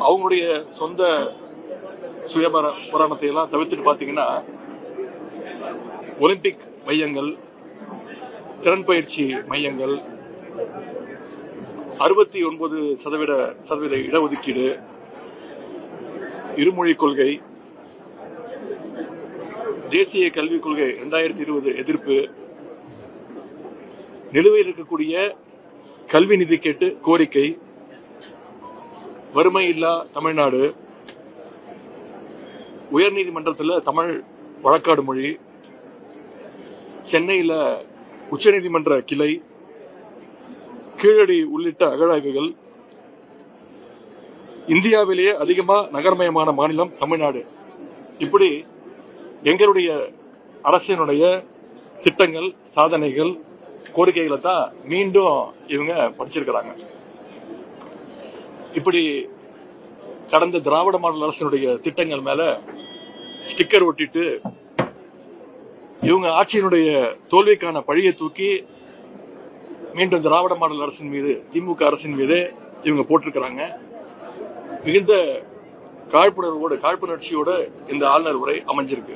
அவங்களுடைய சொந்த சுயபராணத்தை எல்லாம் தவிர்த்துட்டு பாத்தீங்கன்னா ஒலிம்பிக் மையங்கள், திறன் பயிற்சி மையங்கள், 69% இடஒதுக்கீடு, இருமொழி கொள்கை, தேசிய கல்விக் கொள்கை 2020 எதிர்ப்பு, நிலுவையில் இருக்கக்கூடிய கல்வி நிதி கேட்டு கோரிக்கை, வறுமை இல்லா தமிழ்நாடு, உயர்நீதிமன்றத்தில் தமிழ் வழக்காடு மொழி, சென்னையில் உச்சநீதிமன்ற கிளை, கீழடி உள்ளிட்ட அகழாய்வுகள், இந்தியாவிலேயே அதிகமா நகர்மயமான மாநிலம் தமிழ்நாடு. இப்படி எங்களுடைய அரசினுடைய திட்டங்கள், சாதனைகள், கோரிக்கைகளை தான் மீண்டும் இவங்க படிச்சிருக்கிறாங்க. இப்படி கடந்த திராவிட மாடல் அரசினுடைய திட்டங்கள் மேல ஸ்டிக்கர் ஒட்டிட்டு இவங்க ஆட்சியினுடைய தோல்விக்கான பழியை தூக்கி மீண்டும் திராவிட மாடல் அரசின் மீது, திமுக அரசின் மீது இவங்க போட்டிருக்கிறாங்க. மிகுந்த காழ்ப்புணர்ச்சியோட இந்த ஆளுநர் உரை அமைஞ்சிருக்கு.